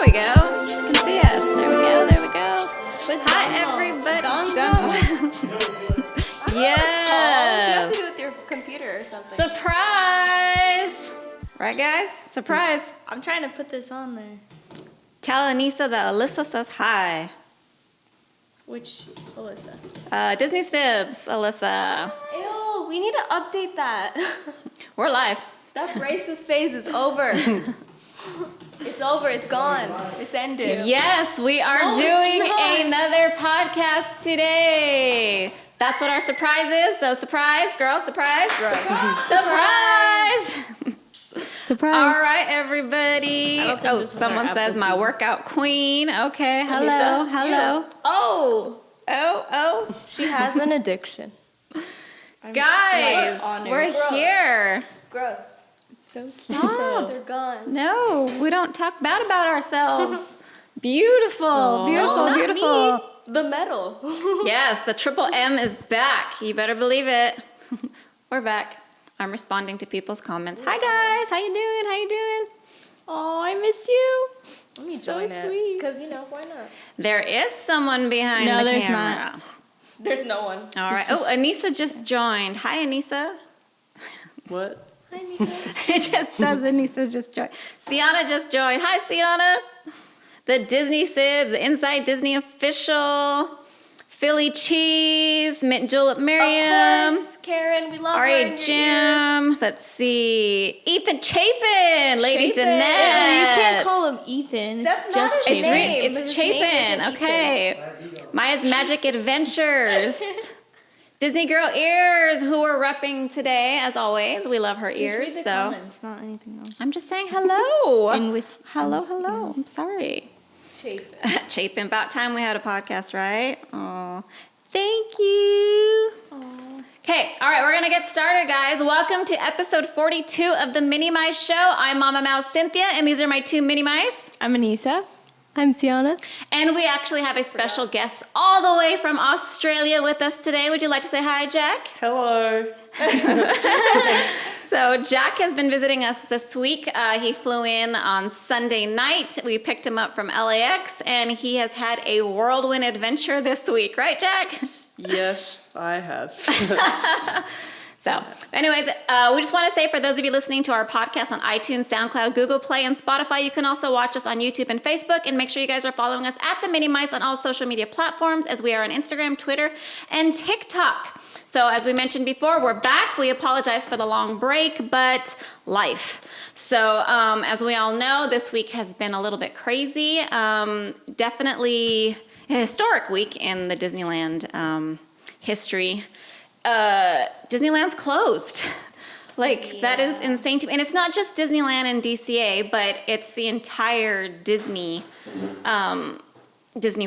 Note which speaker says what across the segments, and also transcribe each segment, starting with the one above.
Speaker 1: There we go. You can see us. There we go. There we go. Hi, everybody. Yes.
Speaker 2: You have to do it with your computer or something.
Speaker 1: Surprise. Right, guys? Surprise.
Speaker 2: I'm trying to put this on there.
Speaker 1: Tell Anissa that Alyssa says hi.
Speaker 2: Which Alyssa?
Speaker 1: Disney Stibs, Alyssa.
Speaker 2: Ew, we need to update that.
Speaker 1: We're live.
Speaker 2: That racist phase is over. It's over. It's gone. It's ended.
Speaker 1: Yes, we are doing another podcast today. That's what our surprise is. So surprise, girl, surprise. Surprise.
Speaker 2: Surprise.
Speaker 1: All right, everybody. Oh,
Speaker 2: this is
Speaker 1: someone
Speaker 2: our
Speaker 1: says
Speaker 2: Apple
Speaker 1: my
Speaker 2: TV.
Speaker 1: workout queen. Okay, hello,
Speaker 2: Anissa?
Speaker 1: hello.
Speaker 2: Yeah.
Speaker 1: Oh.
Speaker 2: She has an addiction.
Speaker 1: Guys, we're here.
Speaker 2: Gross. It's so
Speaker 1: Stop.
Speaker 2: They're gone.
Speaker 1: No, we don't talk bad about ourselves. Beautiful,
Speaker 2: No, not
Speaker 1: beautiful.
Speaker 2: me. The medal.
Speaker 1: Yes, the triple M is back. You better believe it. We're back. I'm responding to people's comments. Hi guys, how you doing? How you doing?
Speaker 2: Oh, I miss you.
Speaker 1: Let me
Speaker 2: So sweet. Because, why not?
Speaker 1: There is someone behind
Speaker 2: No,
Speaker 1: the
Speaker 2: there's
Speaker 1: camera.
Speaker 2: not. There's no one.
Speaker 1: All right. Oh, Anissa just joined. Hi, Anissa.
Speaker 2: What? Hi, Nika.
Speaker 1: It just says Anissa just joined. Sienna just joined. Hi, Sienna. The Disney Sibs, the Inside Disney Official, Philly Cheese, Mint Julep Miriam.
Speaker 2: Of course, Karen, we love
Speaker 1: R.A.
Speaker 2: wearing your ears.
Speaker 1: Jim. Let's see. Ethan Chapin. Lady
Speaker 2: Chapin.
Speaker 1: Danette.
Speaker 2: Yeah, you can't call him Ethan.
Speaker 1: That's
Speaker 2: It's
Speaker 1: not
Speaker 2: just
Speaker 1: his
Speaker 2: Chapin.
Speaker 1: name. It's
Speaker 2: His name
Speaker 1: Chapin.
Speaker 2: isn't
Speaker 1: Okay. Maya's Magic Adventures. Disney Girl Ears, who we're repping today, as always. We love her ears.
Speaker 2: Just read the
Speaker 1: So
Speaker 2: comments, not anything else.
Speaker 1: I'm just saying hello.
Speaker 2: And with
Speaker 1: hello. I'm sorry.
Speaker 2: Chapin.
Speaker 1: Chapin. About time we had a podcast, right? Oh, thank you. Okay, all right, we're gonna get started, guys. Welcome to episode 42 of the Minnie Mice Show. I'm Mama Mouse Cynthia, and these are my two Minnie Mice.
Speaker 2: I'm Anissa. I'm Sienna.
Speaker 1: And we actually have a special guest all the way from Australia with us today. Would you like to say hi, Jack?
Speaker 3: Hello.
Speaker 1: So Jack has been visiting us this week. He flew in on Sunday night. We picked him up from LAX, and he has had a whirlwind adventure this week. Right, Jack?
Speaker 3: Yes, I have.
Speaker 1: So, anyways, we just want to say for those of you listening to our podcast on iTunes, SoundCloud, Google Play, and Spotify, you can also watch us on YouTube and Facebook. And make sure you guys are following us at the Minnie Mice on all social media platforms, as we are on Instagram, Twitter, and TikTok. So, as we mentioned before, we're back. We apologize for the long break, but life. So, as we all know, this week has been a little bit crazy. Definitely a historic week in the Disneyland history. Disneyland's closed. That is insane to me. And it's not just Disneyland and DCA, but it's the entire Disney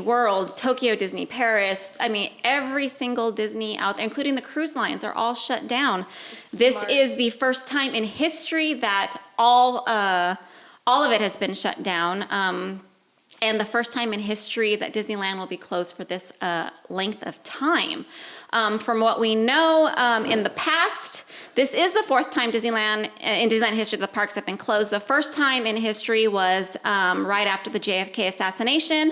Speaker 1: World, Tokyo Disney, Paris. I mean, every single Disney out there, including the cruise lines, are all shut down. This is the first time in history that all of it has been shut down. And the first time in history that Disneyland will be closed for this length of time. From what we know in the past, this is the fourth time in Disneyland history the parks have been closed. The first time in history was right after the JFK assassination,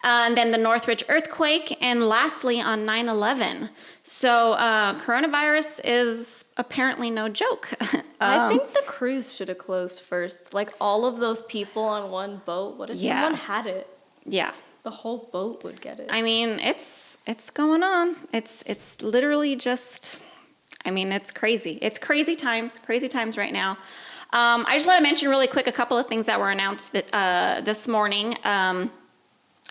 Speaker 1: and then the Northridge earthquake, and lastly on 9/11. So coronavirus is apparently no joke.
Speaker 2: I think the cruise should have closed first. Like all of those people on one boat. What if someone had it?
Speaker 1: Yeah.
Speaker 2: The whole boat would get it.
Speaker 1: I mean, it's going on. It's literally just, I mean, it's crazy. It's crazy times right now. I just want to mention really quick a couple of things that were announced this morning.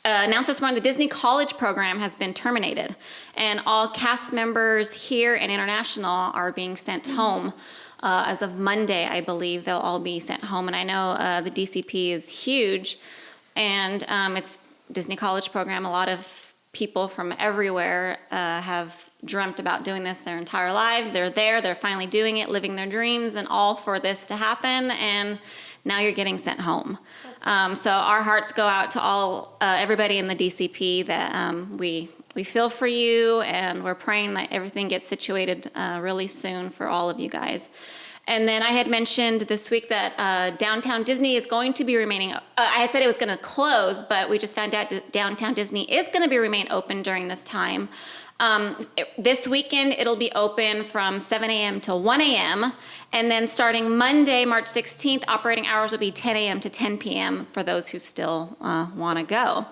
Speaker 1: The Disney College program has been terminated, and all cast members here and international are being sent home. As of Monday, I believe they'll all be sent home. And I know the DCP is huge, and it's Disney College program. A lot of people from everywhere have dreamt about doing this their entire lives. They're finally doing it, living their dreams, and all for this to happen. And now you're getting sent home. So our hearts go out to everybody in the DCP that we feel for you, and we're praying that everything gets situated really soon for all of you guys. And then I had mentioned this week that Downtown Disney is going to be remaining. I had said it was going to close, but we just found out that Downtown Disney is going to be remain open during this time. This weekend, it'll be open from 7 a.m. to 1 a.m. And then starting Monday, March 16th, operating hours will be 10 a.m. to 10 p.m. for those who still want to go.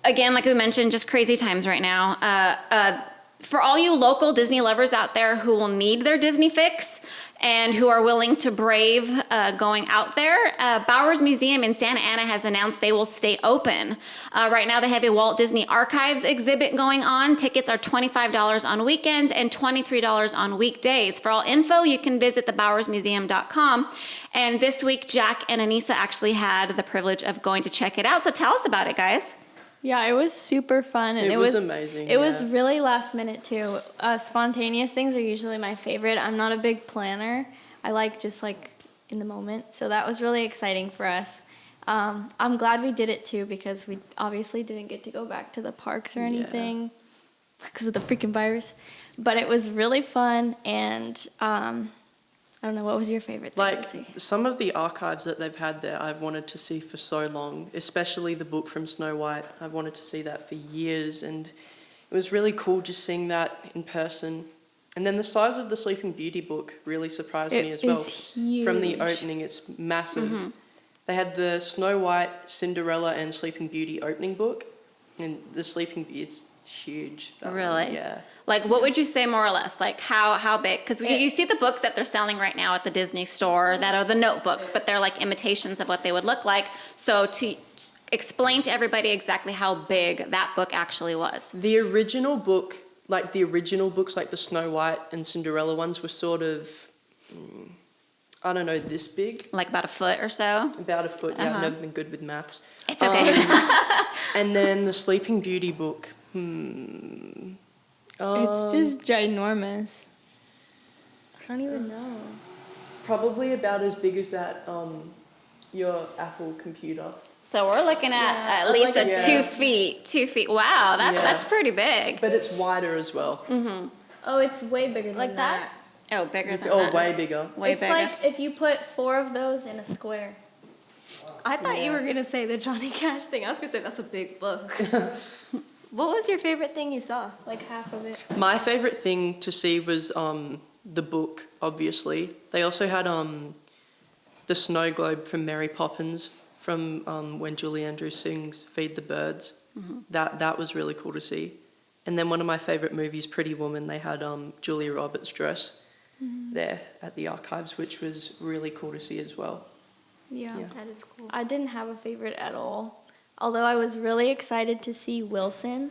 Speaker 1: Again, like we mentioned, just crazy times right now. For all you local Disney lovers out there who will need their Disney fix and who are willing to brave going out there, Bowers Museum in Santa Ana has announced they will stay open. Right now they have a Walt Disney Archives exhibit going on. Tickets are $25 on weekends and $23 on weekdays. For all info, you can visit thebowersmuseum.com. And this week, Jack and Anissa actually had the privilege of going to check it out. So tell us about it, guys.
Speaker 2: Yeah, it was super fun. And
Speaker 3: It was amazing.
Speaker 2: It was really last minute too. Spontaneous things are usually my favorite. I'm not a big planner. I like just like in the moment. So that was really exciting for us. I'm glad we did it too because we obviously didn't get to go back to the parks or anything because of the freaking virus. But it was really fun and I don't know, what was your favorite thing to see?
Speaker 3: Like, some of the archives that they've had there, I've wanted to see for so long, especially the book from Snow White. I've wanted to see that for years, and it was really cool just seeing that in person. And then the size of the Sleeping Beauty book really surprised me as well.
Speaker 2: It is huge.
Speaker 3: From the opening, it's massive. Mm-hmm. They had the Snow White, Cinderella, and Sleeping Beauty opening book, and the Sleeping Beauty, it's huge.
Speaker 1: Really?
Speaker 3: Yeah.
Speaker 1: Like, what would you say more or less? Like, how big? Because you see the books that they're selling right now at the Disney store that are the notebooks, but they're like imitations of what they would look like. So to explain to everybody exactly how big that book actually was.
Speaker 3: The original book, like the original books, like the Snow White and Cinderella ones, were sort of, I don't know, this big.
Speaker 1: Like about a foot or so?
Speaker 3: About a foot, yeah. I've never been good with maths.
Speaker 1: It's okay.
Speaker 3: And then the Sleeping Beauty book,
Speaker 2: it's just ginormous. I don't even know.
Speaker 3: probably about as big as that, your Apple computer.
Speaker 1: So we're looking at least
Speaker 3: like
Speaker 1: 2 feet. 2 feet. Wow, that's pretty big.
Speaker 3: But it's wider as well.
Speaker 1: Mm-hmm.
Speaker 2: Oh, it's way bigger than
Speaker 1: Like that? Oh, bigger than
Speaker 3: Oh,
Speaker 1: that.
Speaker 3: way bigger.
Speaker 1: Way
Speaker 2: it's
Speaker 1: bigger.
Speaker 2: like if you put 4 of those in a square. I thought you
Speaker 3: Yeah.
Speaker 2: were going to say the Johnny Cash thing. I was going to say that's a big book. What was your favorite thing you saw? Like half of it?
Speaker 3: My favourite thing to see was the book, obviously. They also had the snow globe from Mary Poppins from when Julie Andrews sings Feed the Birds. Mm-hmm. That was really cool to see. And then one of my favourite movies, Pretty Woman, they had Julia Roberts' dress there at the archives, which was really cool to see as well.
Speaker 2: Yeah.
Speaker 1: That is cool.
Speaker 2: I didn't have a favorite at all. Although I was really excited to see Wilson.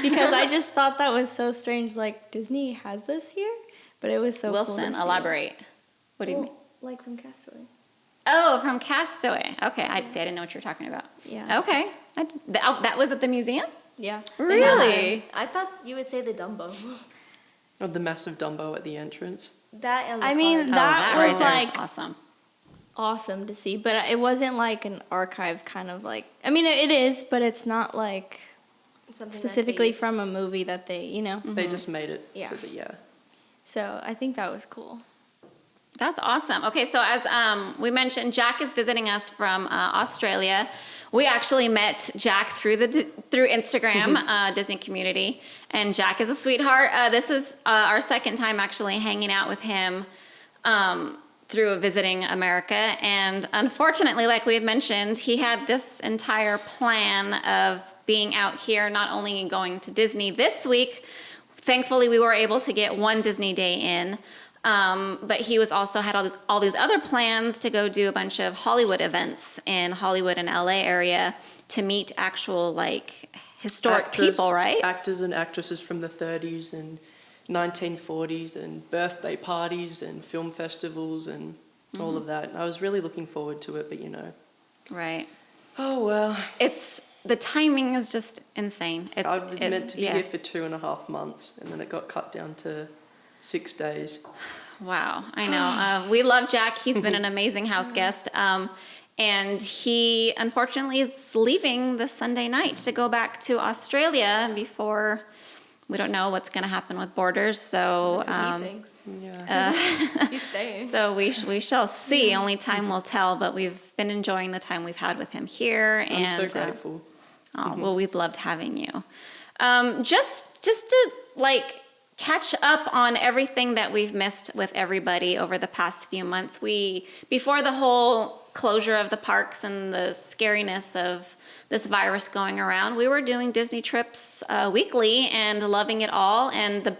Speaker 2: Because I just thought that was so strange. Like, Disney has this here? But it was so cool to
Speaker 1: Wilson,
Speaker 2: see.
Speaker 1: elaborate. What do you mean?
Speaker 2: Like from Castaway.
Speaker 1: Oh, from Castaway. Okay, I didn't know what you were talking about.
Speaker 2: Yeah.
Speaker 1: Okay. That was at the museum?
Speaker 2: Yeah.
Speaker 1: Really?
Speaker 2: I thought you would say the Dumbo.
Speaker 3: Oh, the massive Dumbo at the entrance.
Speaker 2: That and the
Speaker 1: Oh,
Speaker 2: that
Speaker 1: that
Speaker 2: was
Speaker 1: right there is
Speaker 2: like
Speaker 1: awesome.
Speaker 2: awesome to see, but it wasn't like an archive kind of like. I mean, it is, but it's not like specifically from a movie that they, you know.
Speaker 3: They just made it
Speaker 2: Yeah.
Speaker 3: for the
Speaker 2: So I think that was cool.
Speaker 1: That's awesome. Okay, so as we mentioned, Jack is visiting us from Australia. We actually met Jack through Instagram, Disney Community, and Jack is a sweetheart. This is our second time actually hanging out with him through visiting America, and unfortunately, like we had mentioned, he had this entire plan of being out here, not only going to Disney this week. Thankfully, we were able to get one Disney day in. But he was also had all these other plans to go do a bunch of Hollywood events in Hollywood and LA area to meet actual like historic people, right?
Speaker 3: Actors and actresses from the 30s and 1940s and birthday parties and film festivals and all of that. I was really looking forward to it, but you know.
Speaker 1: Right.
Speaker 3: Oh, well.
Speaker 1: The timing is just insane.
Speaker 3: I was meant to be here for 2.5 months and then it got cut down to 6 days.
Speaker 1: Wow, I know. We love Jack. He's been an amazing house guest. And he, unfortunately, is leaving this Sunday night to go back to Australia before, we don't know what's going to happen with borders. So,
Speaker 3: Yeah.
Speaker 2: He's staying.
Speaker 1: So we shall see. Only time will tell. But we've been enjoying the time we've had with him here, and
Speaker 3: I'm so grateful.
Speaker 1: well, we've loved having you. Just to like catch up on everything that we've missed with everybody over the past few months. Before the whole closure of the parks and the scariness of this virus going around, we were doing Disney trips weekly and loving it all. And the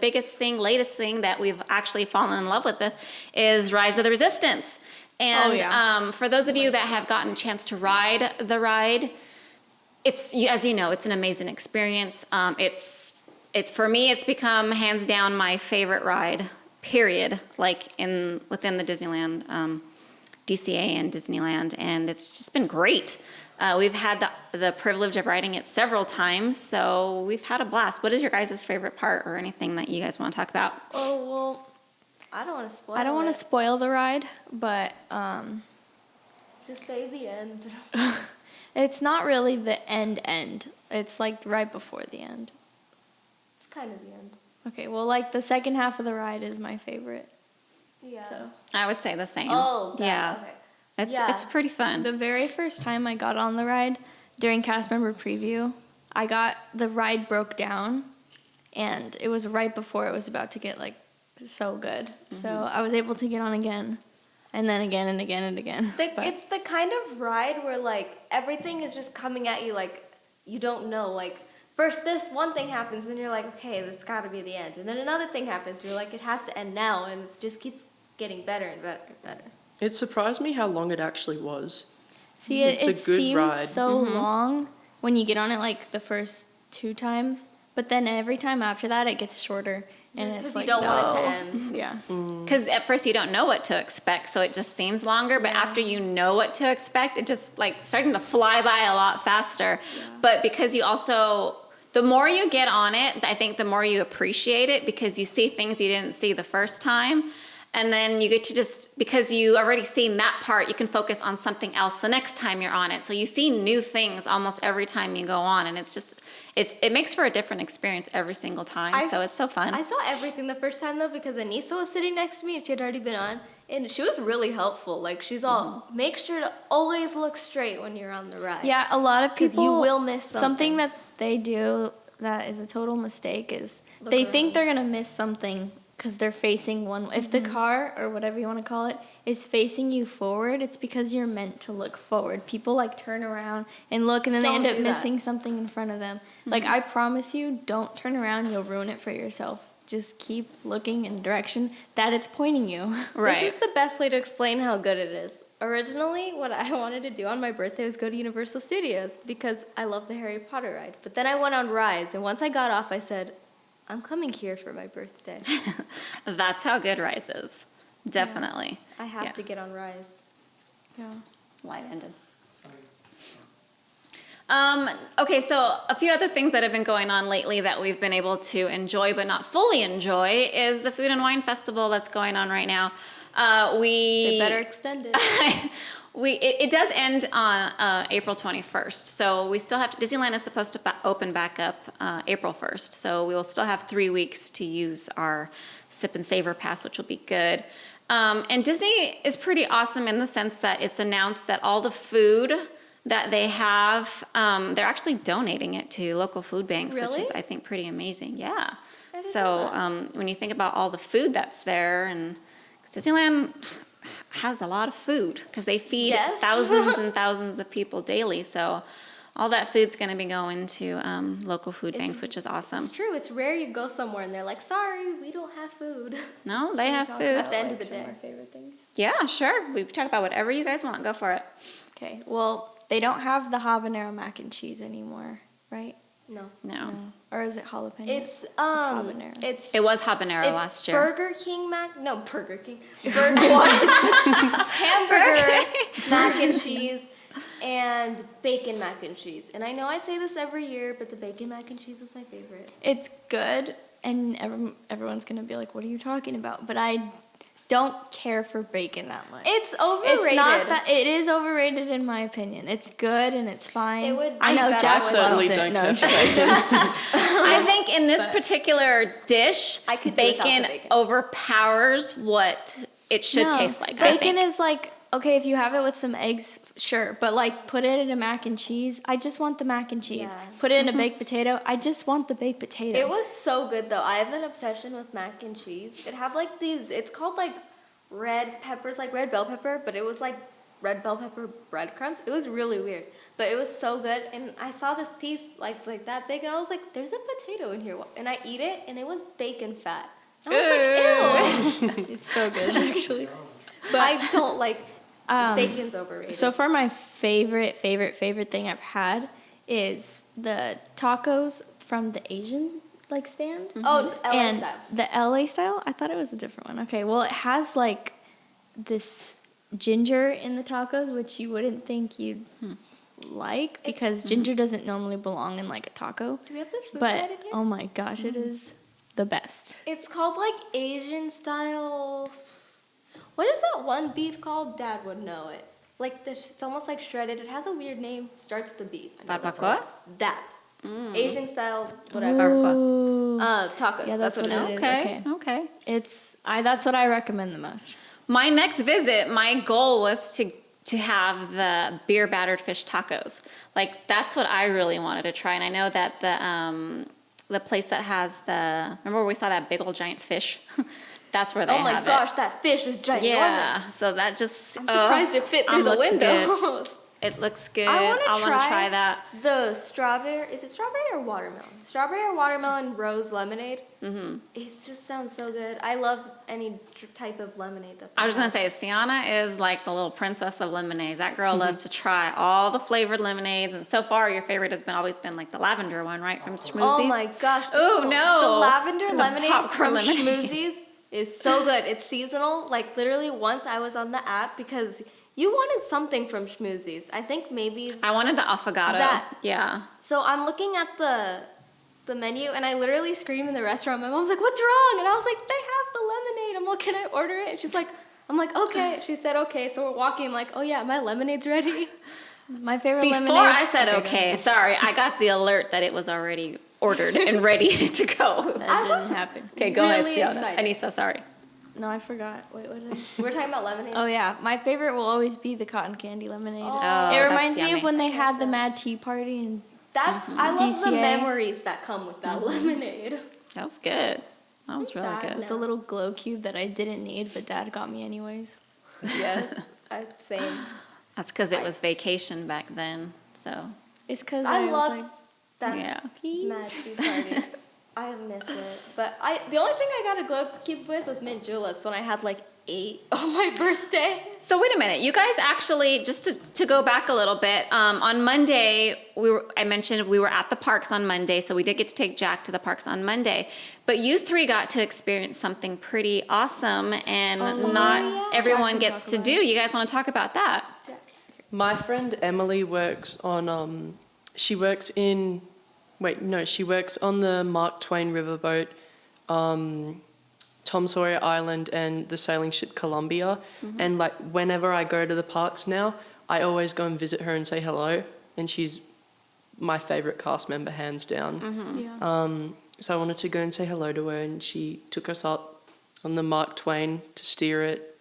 Speaker 1: latest thing that we've actually fallen in love with is Rise of the Resistance. And for those of you that have gotten a chance to ride the ride, it's, as you know, it's an amazing experience. It's for me, it's become hands down my favorite ride, period, like within the Disneyland, DCA and Disneyland, and it's just been great. We've had the privilege of riding it several times, so we've had a blast. What is your guys' favorite part or anything that you guys want to talk about?
Speaker 2: Oh, well, I don't want to spoil it.
Speaker 4: I don't want to spoil the ride, but
Speaker 2: Just say the end.
Speaker 4: it's not really the end. It's like right before the end.
Speaker 2: It's kind of the end.
Speaker 4: Okay, well, like the second half of the ride is my favorite.
Speaker 2: Yeah.
Speaker 4: So
Speaker 1: I would say the same.
Speaker 2: Oh,
Speaker 1: yeah.
Speaker 2: Okay.
Speaker 1: It's pretty fun.
Speaker 4: the very first time I got on the ride during cast member preview, the ride broke down, and it was right before it was about to get like so good. So I was able to get on again, and then again and again and again. But
Speaker 2: It's the kind of ride where like everything is just coming at you like you don't know. Like first this one thing happens, and then you're like, okay, that's got to be the end. And then another thing happens, you're like, it has to end now, and it just keeps getting better and better and better.
Speaker 3: It surprised me how long it actually was.
Speaker 4: see,
Speaker 3: It's a
Speaker 4: it
Speaker 3: good
Speaker 4: seems
Speaker 3: ride.
Speaker 4: so long when you get on it like the first 2 times, but then every time after that it gets shorter, and it's
Speaker 2: Because
Speaker 4: like
Speaker 2: you don't want it to
Speaker 4: no.
Speaker 2: end.
Speaker 4: Yeah.
Speaker 1: Because at first you don't know what to expect, so it just seems longer. But after you know what to expect, it just like starting to fly by a lot faster. But because you also, the more you get on it, I think the more you appreciate it because you see things you didn't see the first time. And then you get to just, because you already seen that part, you can focus on something else the next time you're on it. So you see new things almost every time you go on. And it's just, it makes for a different experience every single time. So it's so fun.
Speaker 2: I saw everything the first time though because Anissa was sitting next to me and she had already been on. And she was really helpful. Like she's all, make sure to always look straight when you're on the ride.
Speaker 4: Yeah, a lot of people,
Speaker 2: Because you will miss something.
Speaker 4: that they do that is a total mistake is
Speaker 2: Look
Speaker 4: they think
Speaker 2: around.
Speaker 4: they're going to miss something because they're facing one. If the car, or whatever you want to call it, is facing you forward, it's because you're meant to look forward. People like turn around and look, and then
Speaker 2: Don't
Speaker 4: they end up
Speaker 2: do that.
Speaker 4: missing something in front of them. Like, I promise you, don't turn around. You'll ruin it for yourself. Just keep looking in the direction that it's pointing you.
Speaker 1: Right.
Speaker 2: This is the best way to explain how good it is. Originally, what I wanted to do on my birthday was go to Universal Studios because I love the Harry Potter ride. But then I went on Rise, and once I got off, I said, I'm coming here for my birthday.
Speaker 1: That's how good Rise is. Definitely.
Speaker 2: I have
Speaker 1: Yeah.
Speaker 2: to get on Rise.
Speaker 4: Yeah.
Speaker 1: Live ended. Okay, so a few other things that have been going on lately that we've been able to enjoy but not fully enjoy is the Food and Wine Festival that's going on right now.
Speaker 2: They better extend it.
Speaker 1: It does end on April 21st, so we still have to, Disneyland is supposed to open back up April 1st, so we will still have 3 weeks to use our Sip and Savor Pass, which will be good. And Disney is pretty awesome in the sense that it's announced that all the food that they have, they're actually donating it to local food banks, which is,
Speaker 2: Really?
Speaker 1: I think, pretty amazing. Yeah.
Speaker 2: I didn't
Speaker 1: So
Speaker 2: know that.
Speaker 1: when you think about all the food that's there, and 'cause Disneyland has a lot of food because they feed
Speaker 2: Yes.
Speaker 1: thousands and thousands of people daily. So all that food's going to be going to local food banks, which is awesome.
Speaker 2: It's true. It's rare you go somewhere and they're like, sorry, we don't have food.
Speaker 1: No, they have
Speaker 4: Talk
Speaker 1: food.
Speaker 4: about,
Speaker 2: the end of
Speaker 4: like,
Speaker 2: the
Speaker 4: some
Speaker 2: day.
Speaker 4: our favorite things.
Speaker 1: Yeah, sure. We talk about whatever you guys want. Go for it.
Speaker 4: Okay, well, they don't have the habanero mac and cheese anymore, right?
Speaker 2: No.
Speaker 1: No.
Speaker 4: Or is it jalapeno?
Speaker 2: It's
Speaker 4: habanero.
Speaker 2: It's
Speaker 1: It was habanero
Speaker 2: it's
Speaker 1: last year.
Speaker 2: Burger King Burger King. Hamburger mac and cheese and bacon mac and cheese. And I know I say this every year, but the bacon mac and cheese is my favorite.
Speaker 4: It's good, and everyone's gonna be like, "What are you talking about?" But
Speaker 2: don't care for bacon that much.
Speaker 4: It's overrated.
Speaker 2: It's not that. It is overrated in my opinion. It's good and it's fine.
Speaker 4: It would
Speaker 2: I
Speaker 4: be
Speaker 2: know
Speaker 4: better
Speaker 2: Jack
Speaker 4: with-
Speaker 3: Certainly
Speaker 2: loves it.
Speaker 3: don't
Speaker 2: No,
Speaker 3: care
Speaker 2: I'm
Speaker 3: for
Speaker 2: just-
Speaker 3: bacon.
Speaker 1: I think in this particular dish,
Speaker 4: I could do without the
Speaker 1: bacon
Speaker 4: bacon.
Speaker 1: overpowers what it should
Speaker 2: No.
Speaker 1: taste like. I
Speaker 2: Bacon
Speaker 1: think.
Speaker 2: is like, okay, if you have it with some eggs, sure, but like put it in a mac and cheese. I just want the mac and cheese.
Speaker 4: Yeah.
Speaker 2: Put it in a baked potato. I just want the baked potato.
Speaker 4: It was so good though. I have an obsession with mac and cheese. It had like these. It's called like red peppers, like red bell pepper, but it was like red bell pepper breadcrumbs. It was really weird, but it was so good. And I saw this piece like that big, and I was like, "There's a potato in here," and I eat it, and it was bacon fat. I was like, "Ew."
Speaker 2: It's so good actually.
Speaker 4: But I don't like bacon's overrated.
Speaker 2: So far, my favorite thing I've had is the tacos from the Asian like stand.
Speaker 4: oh, LA
Speaker 2: And
Speaker 4: style.
Speaker 2: the LA style, I thought it was a different one. Okay, well, it has like this ginger in the tacos, which you wouldn't think you'd like because ginger doesn't normally belong in like a taco.
Speaker 4: Do we have the food
Speaker 2: But
Speaker 4: guide in here?
Speaker 2: oh my gosh, it is the best.
Speaker 4: It's called like Asian style. What is that one beef called? Dad would know it. Like this, it's almost like shredded. It has a weird name. Starts with a beef. I know that.
Speaker 1: Barbacoa?
Speaker 4: That. Asian style, whatever.
Speaker 2: Ooh.
Speaker 4: Tacos.
Speaker 2: Yeah,
Speaker 4: that's what it is.
Speaker 2: is.
Speaker 1: Okay.
Speaker 2: Okay.
Speaker 1: Okay.
Speaker 2: That's what I recommend the most.
Speaker 1: My next visit, my goal was to have the beer battered fish tacos. Like that's what I really wanted to try. And I know that the place that has remember where we saw that big old giant fish? That's where they
Speaker 4: Oh
Speaker 1: have
Speaker 4: my gosh, that fish was ginormous.
Speaker 1: it. Yeah. So that just
Speaker 4: I'm surprised it fit through the
Speaker 1: looking
Speaker 4: window.
Speaker 1: good. It looks good.
Speaker 4: I want to
Speaker 1: try that.
Speaker 4: The strawberry. Is it strawberry or watermelon? Strawberry or watermelon rose lemonade. Mm-hmm. It just sounds so good. I love any type of lemonade that.
Speaker 1: I was just gonna say, Sienna is like the little princess of lemonades. That girl loves to try all the flavored lemonades, and so far, your favorite has always been like the lavender one, right, from Schmoozie's?
Speaker 4: Oh my gosh.
Speaker 1: Ooh, no.
Speaker 4: The lavender
Speaker 1: The
Speaker 4: lemonade
Speaker 1: popcorn
Speaker 4: from
Speaker 1: lemonade.
Speaker 4: Schmoozie's is so good. It's seasonal. Like literally once I was on the app because you wanted something from Schmoozie's. I think maybe.
Speaker 1: I wanted the affogato.
Speaker 4: That.
Speaker 1: Yeah.
Speaker 4: So I'm looking at the menu and I literally screamed in the restaurant. My mom's like, "What's wrong?" And I was like, "They have the lemonade." I'm like, "Can I order it?" And she's like, I'm like, "Okay." She said, "Okay." So we're walking. I'm like, "Oh yeah, my lemonade's ready."
Speaker 2: My favorite
Speaker 1: Before
Speaker 2: lemonade.
Speaker 1: I said okay, sorry, I got the alert that it was already ordered and ready to go.
Speaker 2: That didn't happen.
Speaker 1: Okay, go
Speaker 4: Really
Speaker 1: ahead, Sienna.
Speaker 4: excited.
Speaker 1: Anissa, sorry.
Speaker 2: No, I forgot. Wait, what did I?
Speaker 4: We're talking about lemonade.
Speaker 2: Oh yeah, my favorite will always be the cotton candy lemonade.
Speaker 4: Oh,
Speaker 2: It
Speaker 1: that's
Speaker 2: reminds me
Speaker 1: yummy.
Speaker 2: of when they had the Mad Tea Party and
Speaker 4: That's I love the
Speaker 2: DCA.
Speaker 4: memories that come with that lemonade.
Speaker 1: That was good. That was
Speaker 4: I'm
Speaker 1: really
Speaker 4: sad
Speaker 1: good.
Speaker 4: now.
Speaker 2: the little glow cube that I didn't need, but Dad got me anyways.
Speaker 4: Yes, same.
Speaker 1: That's because it was vacation back then. So,
Speaker 2: It's because
Speaker 4: I
Speaker 2: was
Speaker 4: loved
Speaker 2: like,
Speaker 4: that
Speaker 1: yeah.
Speaker 4: Mad Tea Party. I miss it. But the only thing I got a glow cube with was mint juleps when I had like 8 on my birthday.
Speaker 1: So wait a minute. You guys actually, just to go back a little bit, on Monday, I mentioned we were at the parks on Monday, so we did get to take Jack to the parks on Monday. But you three got to experience something pretty awesome and not
Speaker 4: yeah.
Speaker 1: everyone
Speaker 2: Jack can
Speaker 1: gets
Speaker 2: talk
Speaker 1: to
Speaker 2: about
Speaker 1: do. You guys want to talk about that?
Speaker 3: My friend Emily works on, she works on the Mark Twain riverboat, Tom Sawyer Island and the sailing ship Columbia. And like whenever I go to the parks now, I always go and visit her and say hello. And she's my favorite cast member, hands down.
Speaker 2: yeah.
Speaker 3: So I wanted to go and say hello to her, and she took us up on the Mark Twain to steer it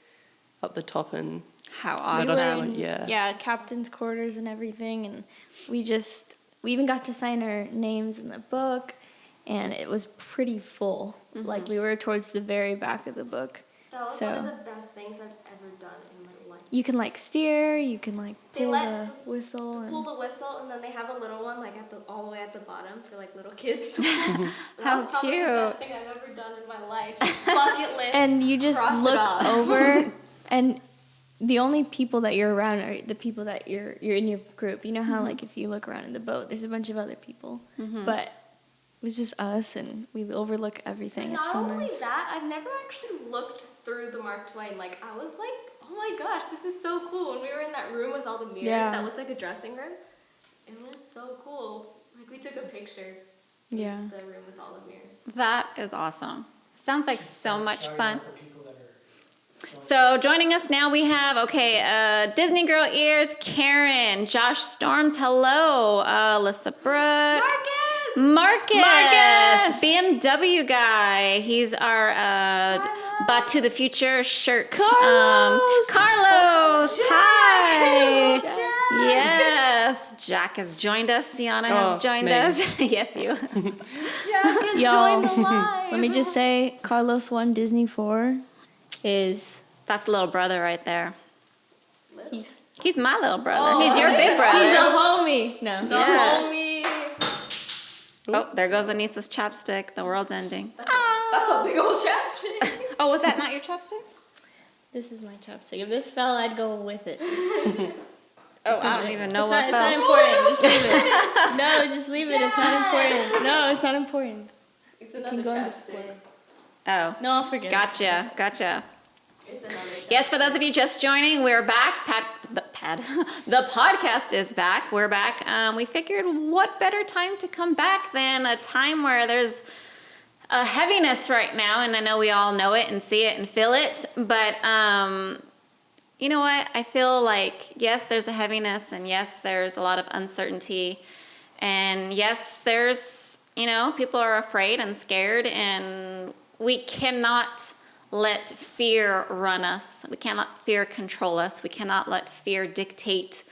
Speaker 3: up the top and
Speaker 1: How
Speaker 3: let us
Speaker 1: awesome.
Speaker 3: go. Yeah.
Speaker 2: Yeah, captain's quarters and everything, and we even got to sign our names in the book, and it was pretty full. Like we were towards the very back of the book.
Speaker 4: That was
Speaker 2: So-
Speaker 4: one of the best things I've ever done in my life.
Speaker 2: You can like steer, you can like
Speaker 4: They
Speaker 2: pull
Speaker 4: let
Speaker 2: the whistle,
Speaker 4: Pull
Speaker 2: and
Speaker 4: the whistle, and then they have a little one like all the way at the bottom for like little kids to pull.
Speaker 1: How
Speaker 4: That was probably the
Speaker 1: cute.
Speaker 4: best thing I've ever done in my life. Bucket list.
Speaker 2: and you just
Speaker 4: cross it
Speaker 2: look
Speaker 4: off.
Speaker 2: over, and the only people that you're around are the people that you're in your group. You know how like if you look around in the boat, there's a bunch of other people, but it was just us, and we overlook everything. It's
Speaker 4: Not
Speaker 2: so
Speaker 4: only
Speaker 2: nice.
Speaker 4: that, I've never actually looked through the Mark Twain. Like I was like, oh my gosh, this is so cool. And we were in that room with all the mirrors
Speaker 2: Yeah.
Speaker 4: that looked like a dressing room. It was so cool. Like we took a picture
Speaker 2: Yeah.
Speaker 4: in the room with all the mirrors.
Speaker 1: That is awesome. Sounds like so much fun. So joining us now we have, Disney Girl Ears, Karen, Josh Storms, hello, Alyssa Brooke. Marcus! BMW guy. He's our Back to the Future shirt. Carlos! Hi! Yes, Jack has joined us. Sienna has joined us. Yes, you.
Speaker 2: Jack has joined the line. Let me just say, Carlos won Disney 4 is...
Speaker 1: That's little brother right there. He's my little brother. He's your big brother.
Speaker 2: He's a homie. No.
Speaker 1: homie. Oh, there goes Anissa's chapstick. The world's ending.
Speaker 4: That's a big old chapstick.
Speaker 1: Oh, was that not your chapstick?
Speaker 2: This is my chapstick. If this fell, I'd go with it.
Speaker 1: Oh, I don't even know what
Speaker 2: It's
Speaker 1: fell.
Speaker 2: not important. Just leave it. No, just leave it. It's not important. No, it's not important.
Speaker 4: It's
Speaker 2: It
Speaker 4: another
Speaker 2: can go on
Speaker 4: chapstick.
Speaker 2: display.
Speaker 1: Oh,
Speaker 2: No, I'll forget it.
Speaker 1: gotcha.
Speaker 4: It's another chapstick.
Speaker 1: Yes, for those of you just joining, we're back. The podcast is back. We're back. We figured what better time to come back than a time where there's a heaviness right now, and I know we all know it and see it and feel it, but you know what? I feel like, yes, there's a heaviness, and yes, there's a lot of uncertainty, and yes, there's, people are afraid and scared, and we cannot let fear run us. We cannot let fear control us. We cannot let fear dictate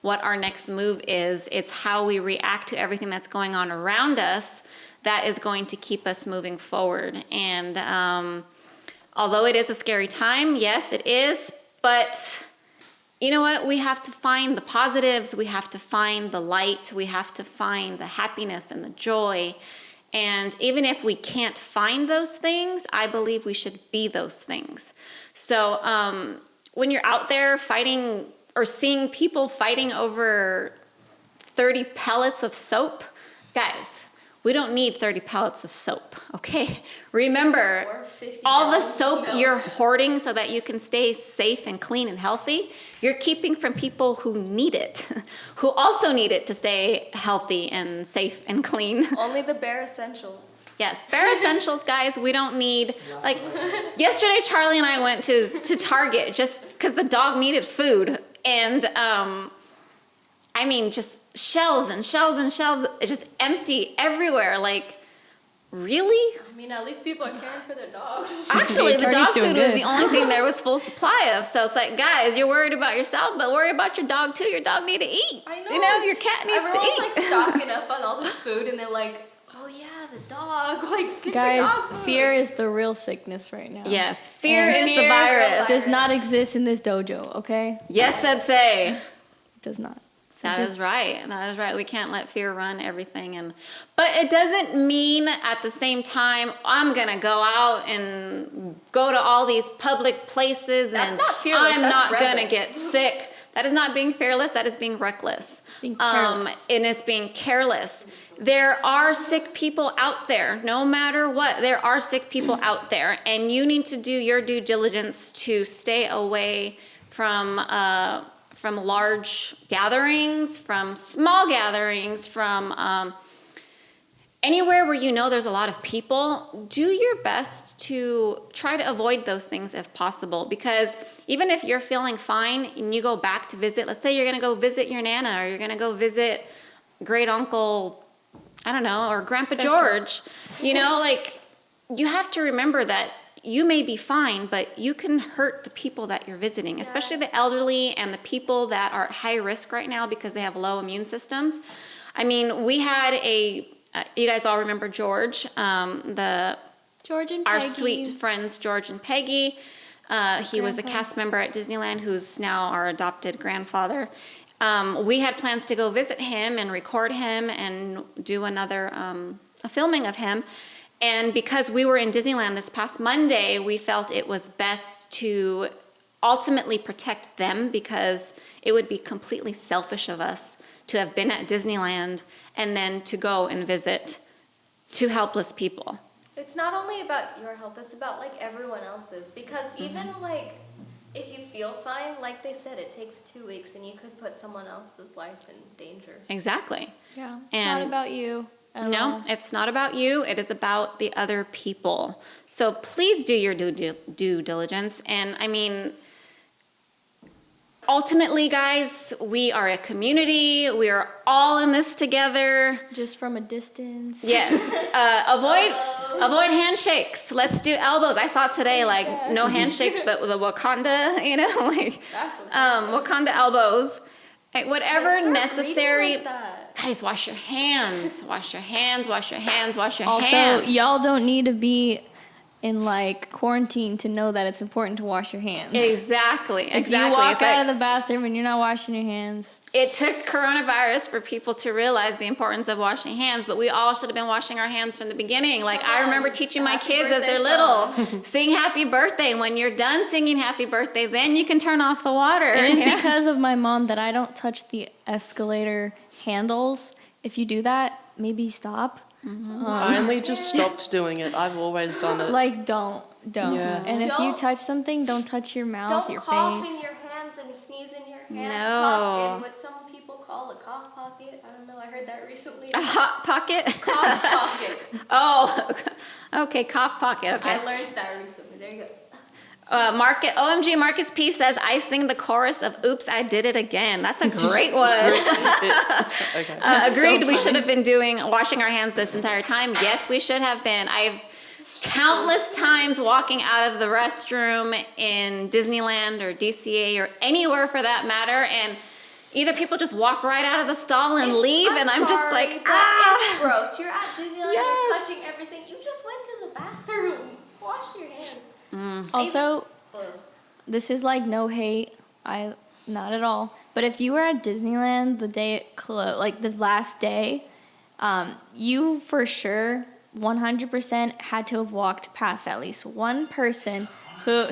Speaker 1: what our next move is. It's how we react to everything that's going on around us that is going to keep us moving forward. And although it is a scary time, yes, it is, but you know what? We have to find the positives. We have to find the light. We have to find the happiness and the joy. And even if we can't find those things, I believe we should be those things. So when you're out there fighting or seeing people fighting over 30 pellets of soap, guys, we don't need 30 pellets of soap, okay? Remember, all the soap you're hoarding so that you can stay safe and clean and healthy, you're keeping from people who need it, who also need it to stay healthy and safe and clean.
Speaker 4: Only the bare essentials.
Speaker 1: Yes, bare essentials, guys. We don't need, yesterday Charlie and I went to Target just because the dog needed food. And just shelves and shelves and shelves, just empty everywhere. Like, really?
Speaker 4: I mean, at least people are caring for their dogs.
Speaker 1: Actually, the
Speaker 2: Target's
Speaker 1: dog
Speaker 2: doing
Speaker 1: food was
Speaker 2: good.
Speaker 1: the only thing there was full supply of. So it's like, guys, you're worried about yourself, but worry about your dog too. Your dog need to eat.
Speaker 4: I know.
Speaker 1: Your cat needs
Speaker 4: Everyone's
Speaker 1: to eat.
Speaker 4: like stocking up on all this food, and they're like, "Oh yeah, the dog. Like, get
Speaker 2: Guys,
Speaker 4: your dog food."
Speaker 2: fear is the real sickness right now.
Speaker 1: Yes, fear
Speaker 2: And
Speaker 1: is the
Speaker 2: fear
Speaker 1: virus.
Speaker 2: does not exist in this dojo, okay?
Speaker 1: Yes, I'd say.
Speaker 2: It does not. So
Speaker 1: That
Speaker 2: just-
Speaker 1: is right. That is right. We can't let fear run everything. But it doesn't mean at the same time, I'm going to go out and go to all these public places
Speaker 4: That's
Speaker 1: and
Speaker 4: not fearless,
Speaker 1: I'm
Speaker 4: that's
Speaker 1: not going to
Speaker 4: rebel.
Speaker 1: get sick. That is not being fearless. That is being reckless.
Speaker 2: Being careless.
Speaker 1: And it's being careless. There are sick people out there, no matter what. There are sick people out there. And you need to do your due diligence to stay away from large gatherings, from small gatherings, from anywhere where you know there's a lot of people. Do your best to try to avoid those things if possible, because even if you're feeling fine and you go back to visit, let's say you're going to go visit your Nana, or you're going to go visit great uncle, I don't know, or Grandpa George, you have to remember that you may be fine, but you can hurt the people that you're visiting, especially the elderly and the people that are at high risk right now because they have low immune systems. I mean, we had you guys all remember George,
Speaker 2: George and
Speaker 1: our
Speaker 2: Peggy.
Speaker 1: sweet friends, George and Peggy. He was a cast member at Disneyland, who's now our adopted grandfather. We had plans to go visit him and record him and do another a filming of him. And because we were in Disneyland this past Monday, we felt it was best to ultimately protect them, because it would be completely selfish of us to have been at Disneyland and then to go and visit two helpless people.
Speaker 4: It's not only about your health, it's about like everyone else's. Because even like if you feel fine, like they said, it takes 2 weeks and you could put someone else's life in danger.
Speaker 1: Exactly.
Speaker 2: Yeah, it's
Speaker 1: And-
Speaker 2: not about you.
Speaker 1: No, it's not about you. It is about the other people. So please do your due diligence. And I mean, ultimately, guys, we are a community. We are all in this together.
Speaker 2: Just from a distance.
Speaker 1: Yes. Avoid handshakes. Let's do elbows. I saw today, like, no handshakes, but with a Wakanda, you know, like, Wakanda elbows. Like, whatever necessary. Guys, wash your hands. Wash your hands. Wash your hands. Wash your hands.
Speaker 2: Also, y'all don't need to be in like quarantine to know that it's important to wash your hands.
Speaker 1: Exactly.
Speaker 2: If you walk out of the bathroom and you're not washing your hands.
Speaker 1: It took coronavirus for people to realize the importance of washing hands, but we all should have been washing our hands from the beginning. Like, I remember teaching my kids as they're little, sing happy birthday. When you're done singing happy birthday, then you can turn off the water.
Speaker 2: And it's because of my mom that I don't touch the escalator handles. If you do that, maybe stop.
Speaker 3: I only just stopped doing it. I've always done it.
Speaker 2: Like, don't.
Speaker 3: Yeah.
Speaker 2: And if you touch something, don't touch your mouth, your
Speaker 5: cough
Speaker 2: face.
Speaker 5: in your hands and sneeze in your hands.
Speaker 1: No.
Speaker 5: Cough in what some people call a cough pocket. I don't know. I heard that recently.
Speaker 1: A hot pocket?
Speaker 5: Cough pocket.
Speaker 1: Oh, okay, cough pocket, okay.
Speaker 5: I learned that recently. There you go.
Speaker 1: OMG Marcus P says, I sing the chorus of Oops, I Did It Again. That's a great one.
Speaker 3: Okay.
Speaker 1: Agreed, we should have been washing our hands this entire time. Yes, we should have been. I've countless times walking out of the restroom in Disneyland or DCA or anywhere for that matter, and either people just walk right out of the stall and leave, and I'm just
Speaker 5: sorry,
Speaker 1: like,
Speaker 5: but
Speaker 1: ah.
Speaker 5: it's gross. You're at Disneyland,
Speaker 1: Yes.
Speaker 5: you're touching everything. You just went to the bathroom. Wash your hands.
Speaker 2: Also,
Speaker 5: Ugh.
Speaker 2: this is like no hate. Not at all. But if you were at Disneyland the day it closed, like the last day, you for sure 100% had to have walked past at least one person who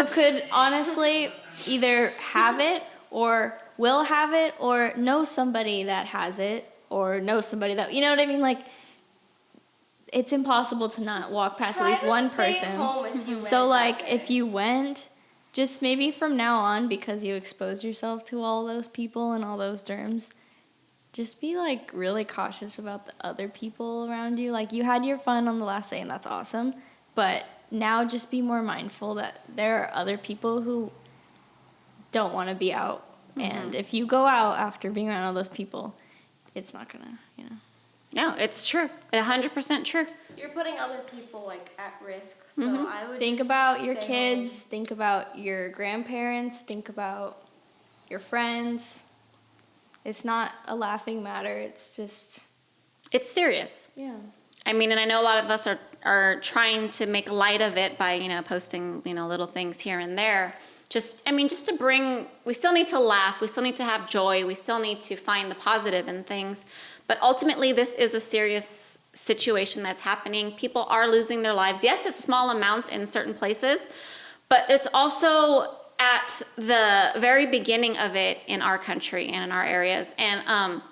Speaker 2: could honestly either have it or will have it or know somebody that has it or know somebody that, you know what I mean? Like, it's impossible to not walk past at least one person. So like if you went, just maybe from now on, because you exposed yourself to all those people and all those germs, just be like really cautious about the other people around you. Like, you had your fun on the last day and that's awesome, but now just be more mindful that there are other people who don't want to be out. And if you go out after being around all those people, it's not gonna, you know.
Speaker 1: No, it's true. 100% true.
Speaker 5: You're putting other people like at risk. So I would
Speaker 2: Think
Speaker 5: just
Speaker 2: about your
Speaker 5: stay
Speaker 2: kids,
Speaker 5: home.
Speaker 2: think about your grandparents, think about your friends. It's not a laughing matter. It's just,
Speaker 1: It's serious.
Speaker 2: yeah.
Speaker 1: I mean, and I know a lot of us are trying to make light of it by, posting, little things here and there. Just to bring, we still need to laugh. We still need to have joy. We still need to find the positive in things. But ultimately, this is a serious situation that's happening. People are losing their lives. Yes, it's small amounts in certain places, but it's also at the very beginning of it in our country and in our areas. And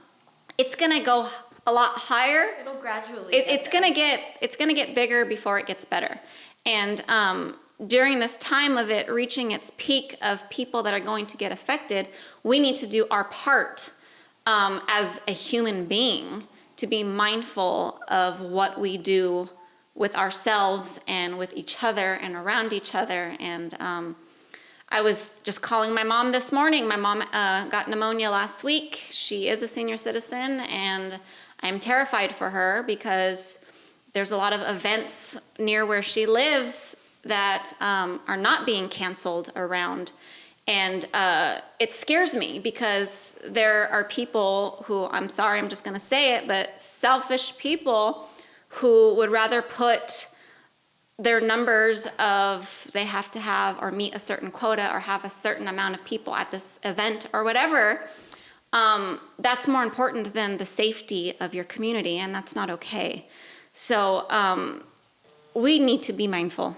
Speaker 1: it's going to go a lot higher.
Speaker 5: It'll gradually.
Speaker 1: It's gonna get bigger before it gets better. And during this time of it reaching its peak of people that are going to get affected, we need to do our part as a human being to be mindful of what we do with ourselves and with each other and around each other. And I was just calling my mom this morning. My mom got pneumonia last week. She is a senior citizen, and I'm terrified for her because there's a lot of events near where she lives that are not being canceled around. And it scares me because there are people who, I'm sorry, I'm just going to say it, but selfish people who would rather put their numbers of they have to have or meet a certain quota or have a certain amount of people at this event or whatever. That's more important than the safety of your community, and that's not okay. So we need to be mindful,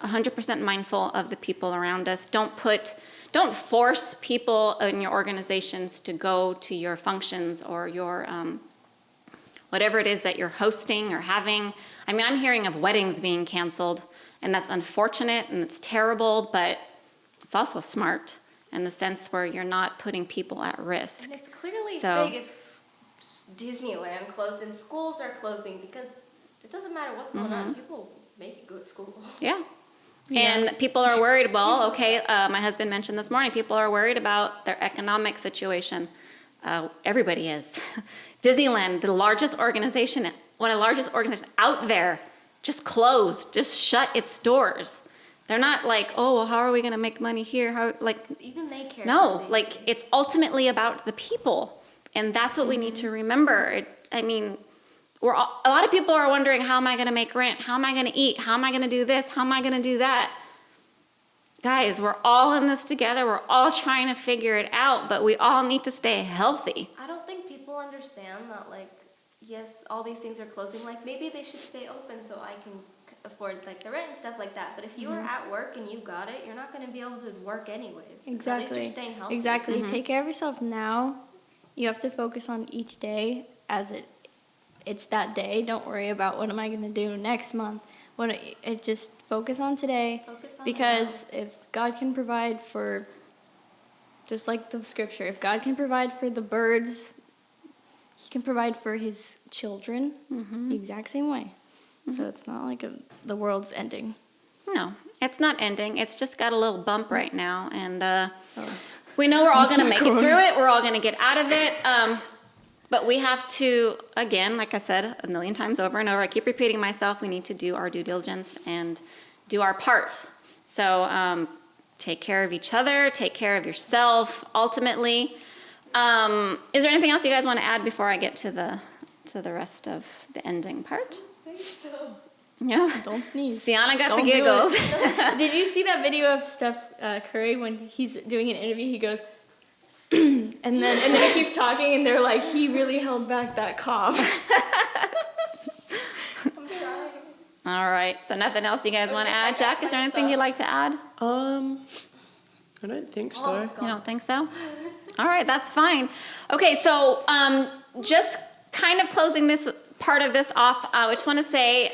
Speaker 1: 100% mindful of the people around us. Don't force people in your organizations to go to your functions or your whatever it is that you're hosting or having. I mean, I'm hearing of weddings being canceled, and that's unfortunate and it's terrible, but it's also smart in the sense where you're not putting people at risk.
Speaker 5: And it's clearly
Speaker 1: So-
Speaker 5: big. It's Disneyland closed and schools are closing because it doesn't matter what's going on. People make you go to school.
Speaker 1: Yeah. And people are worried. Well, okay, my husband mentioned this morning, people are worried about their economic situation. Everybody is. Disneyland, the largest organization, one of the largest organizations out there, just closed, just shut its doors. They're not like, oh, well, how are we going to make money here? How, like,
Speaker 5: Even they care.
Speaker 1: no, like it's ultimately about the people. And that's what we need to remember. I mean, a lot of people are wondering, how am I going to make rent? How am I going to eat? How am I going to do this? How am I going to do that? Guys, we're all in this together. We're all trying to figure it out, but we all need to stay healthy.
Speaker 5: I don't think people understand that, like, yes, all these things are closing. Like, maybe they should stay open so I can afford, like, the rent and stuff like that. But if you are at work and you got it, you're not going to be able to work anyways.
Speaker 2: Exactly.
Speaker 5: At least you're staying healthy.
Speaker 2: Exactly. Take care of yourself now. You have to focus on each day as it's that day. Don't worry about what am I going to do next month. It just focus on today.
Speaker 5: Focus on
Speaker 2: Because if God can provide for, just like the scripture, if God can provide for the birds, he can provide for his children the exact same way. So it's not like the world's ending.
Speaker 1: No, it's not ending. It's just got a little bump right now. And we know we're all going to make it through it. We're all going to get out of it. But we have to, again, like I said a million times over and over, I keep repeating myself, we need to do our due diligence and do our part. So take care of each other, take care of yourself, ultimately. Is there anything else you guys want to add before I get to the rest of the ending part?
Speaker 5: I think so.
Speaker 1: Yeah.
Speaker 2: Don't sneeze.
Speaker 1: Sienna got
Speaker 2: Don't
Speaker 1: the
Speaker 2: do
Speaker 1: giggles.
Speaker 2: Did you see that video of Steph Curry when he's doing an interview? He goes, and then he keeps talking, and they're like, he really held back that cough.
Speaker 5: I'm trying.
Speaker 1: All right. So nothing else you guys want to add? Jack, is there anything you'd like to add?
Speaker 3: I don't think so.
Speaker 1: You don't think so? All right, that's fine. Okay, so just kind of closing this part of this off, I just want to say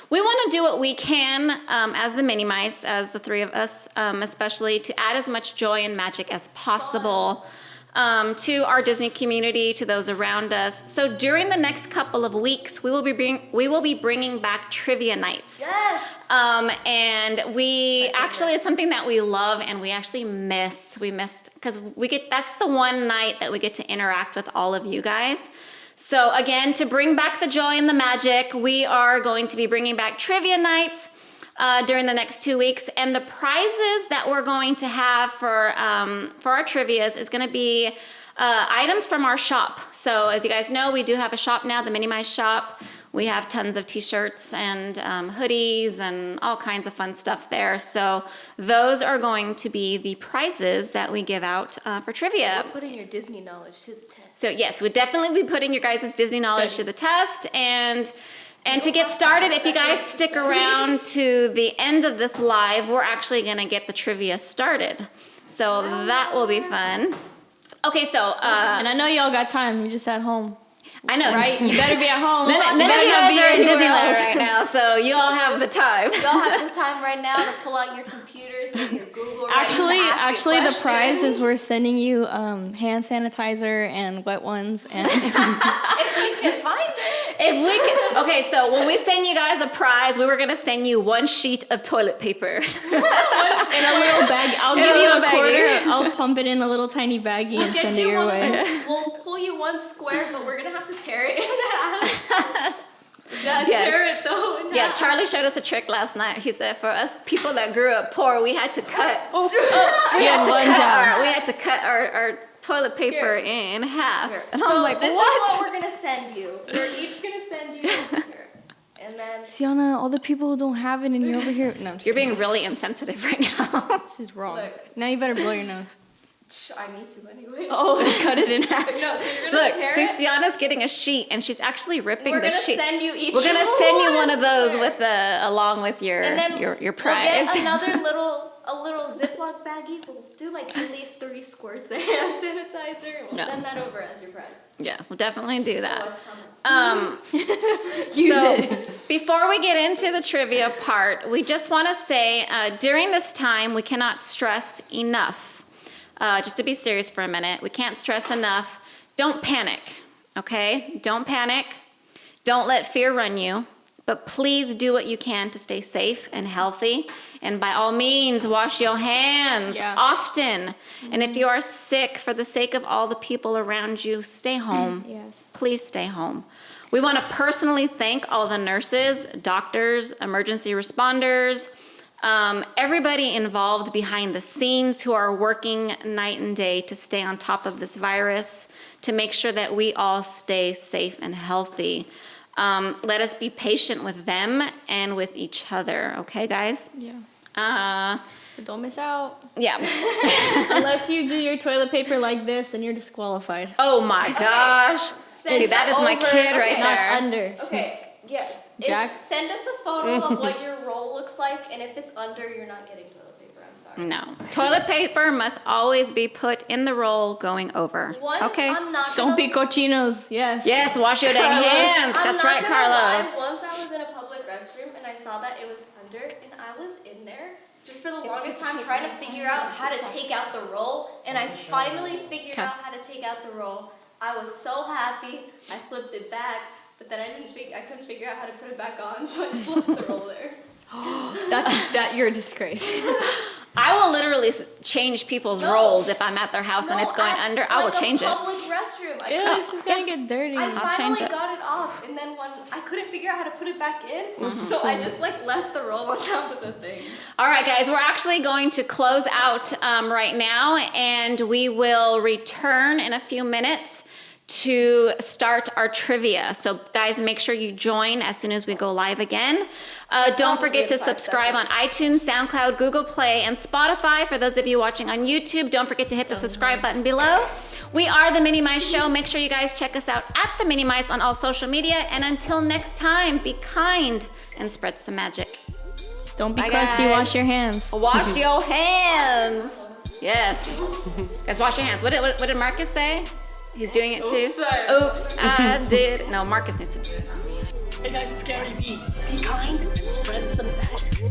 Speaker 1: we want to do what we can as the Mini Mice, as the three of us, especially to add as much joy and magic as possible to our Disney community, to those around us. So during the next couple of weeks, we will be bringing back trivia nights.
Speaker 5: Yes.
Speaker 1: And we actually, it's something that we love and we actually miss. We missed because that's the one night that we get to interact with all of you guys. So again, to bring back the joy and the magic, we are going to be bringing back trivia nights during the next 2 weeks. And the prizes that we're going to have for our trivias is going to be items from our shop. So as you guys know, we do have a shop now, the Minnie Mice shop. We have tons of t-shirts and hoodies and all kinds of fun stuff there. So those are going to be the prizes that we give out for trivia.
Speaker 5: We're putting your Disney knowledge to the test.
Speaker 1: So yes, we'd definitely be putting your guys' Disney knowledge to the test. And to get started, if you guys stick around to the end of this live, we're actually going to get the trivia started. So that will be fun. Okay, so...
Speaker 2: and I know y'all got time. You're just at home.
Speaker 1: I know.
Speaker 2: Right? You better be at home.
Speaker 1: None of you guys are in Disneyland right now, so you all have the time.
Speaker 5: You all have some time right now to pull out your computers and your Google.
Speaker 2: Actually, the prize is we're sending you hand sanitizer and wet ones, and
Speaker 5: If we can find it.
Speaker 1: Okay, so when we send you guys a prize, we were gonna send you 1 sheet of toilet paper.
Speaker 2: in a little bag. I'll give you a quarter. I'll pump it in a little tiny baggie and send it your way.
Speaker 5: We'll pull you 1 square, but we're gonna have to tear it in half. Tear it though. In
Speaker 1: Yeah,
Speaker 5: half.
Speaker 1: Charlie showed us a trick last night. He said for us people that grew up poor, we had to cut. We had to cut our toilet paper in half.
Speaker 5: Here.
Speaker 1: And
Speaker 5: So
Speaker 1: I'm like,
Speaker 5: this is
Speaker 1: what?
Speaker 5: what we're gonna send you. We're each gonna send you here. And then
Speaker 2: Sienna, all the people who don't have it, and you're over here. No, I'm just
Speaker 1: You're being really insensitive right now.
Speaker 2: this is wrong.
Speaker 5: Look.
Speaker 2: Now you better blow your nose.
Speaker 5: I need to anyway.
Speaker 2: Oh, cut it in half.
Speaker 5: No, so you're gonna
Speaker 1: Look,
Speaker 5: tear
Speaker 1: see,
Speaker 5: it.
Speaker 1: Sienna's getting a sheet, and she's actually ripping
Speaker 5: We're
Speaker 1: the
Speaker 5: gonna
Speaker 1: sheet.
Speaker 5: send you each.
Speaker 1: We're gonna send you one of those
Speaker 5: square.
Speaker 1: with along with your
Speaker 5: And then
Speaker 1: your prize.
Speaker 5: We'll get another little Ziploc baggie. We'll do like at least 3 squirts of hand sanitizer. And we'll
Speaker 1: Yeah.
Speaker 5: send that over as your prize.
Speaker 1: Yeah, we'll definitely do
Speaker 5: Oh,
Speaker 1: that.
Speaker 5: it's coming.
Speaker 2: Use it.
Speaker 1: Before we get into the trivia part, we just want to say during this time, we cannot stress enough. Just to be serious for a minute, we can't stress enough. Don't panic. okay? Don't panic. Don't let fear run you. But please do what you can to stay safe and healthy. And by all means, wash your hands often. And if you are sick, for the sake of all the people around you, stay home.
Speaker 2: Yes.
Speaker 1: Please stay home. We want to personally thank all the nurses, doctors, emergency responders, everybody involved behind the scenes who are working night and day to stay on top of this virus, to make sure that we all stay safe and healthy. Let us be patient with them and with each other. Okay, guys?
Speaker 2: Yeah. So don't miss out.
Speaker 1: Yeah.
Speaker 2: Unless you do your toilet paper like this, then you're disqualified.
Speaker 1: Oh my gosh. See, that is my kid right
Speaker 2: Not
Speaker 1: there.
Speaker 2: under.
Speaker 5: Okay, yes.
Speaker 2: Jack?
Speaker 5: Send us a photo of what your roll looks like, and if it's under, you're not getting toilet paper. I'm sorry.
Speaker 1: No. Toilet paper must always be put in the roll going over.
Speaker 5: Once,
Speaker 1: Okay?
Speaker 5: I'm not
Speaker 2: Don't
Speaker 5: gonna,
Speaker 2: be cochinos. Yes.
Speaker 1: Yes, wash your dang hands.
Speaker 5: I'm
Speaker 1: That's
Speaker 5: not
Speaker 1: right,
Speaker 5: gonna
Speaker 1: Carlos.
Speaker 5: lie, once I was in a public restroom and I saw that it was under, and I was in there just for the longest time trying to figure out how to take out the roll, and I finally figured out how to take out the roll. I was so happy. I flipped it back, but then I couldn't figure out how to put it back on, so I just left the roll there.
Speaker 2: You're a disgrace.
Speaker 1: I will literally change people's rolls if I'm at their house and it's going under. I will change it.
Speaker 5: Public restroom.
Speaker 2: Ew, this is gonna get dirty.
Speaker 5: I
Speaker 1: I'll change
Speaker 5: finally
Speaker 1: it.
Speaker 5: got it off, and then when I couldn't figure out how to put it back in,
Speaker 1: Mm-hmm.
Speaker 5: so I just left the roll on top of the thing.
Speaker 1: All right, guys, we're actually going to close out right now, and we will return in a few minutes to start our trivia. So guys, make sure you join as soon as we go live again. Don't forget to subscribe on iTunes, SoundCloud, Google Play, and Spotify. For those of you watching on YouTube, don't forget to hit the subscribe button below. We are The Minnie Mice Show. Make sure you guys check us out at The Minnie Mice on all social media. And until next time, be kind and spread some magic.
Speaker 2: Don't be
Speaker 1: Bye,
Speaker 2: crusty.
Speaker 1: guys.
Speaker 2: Wash your hands.
Speaker 1: Wash your hands. Yes. Guys, wash your hands. What did Marcus say? He's doing it too. Oops, I did. No, Marcus needs to do it.
Speaker 6: Hey guys, it's Gary B. Be kind and spread some magic.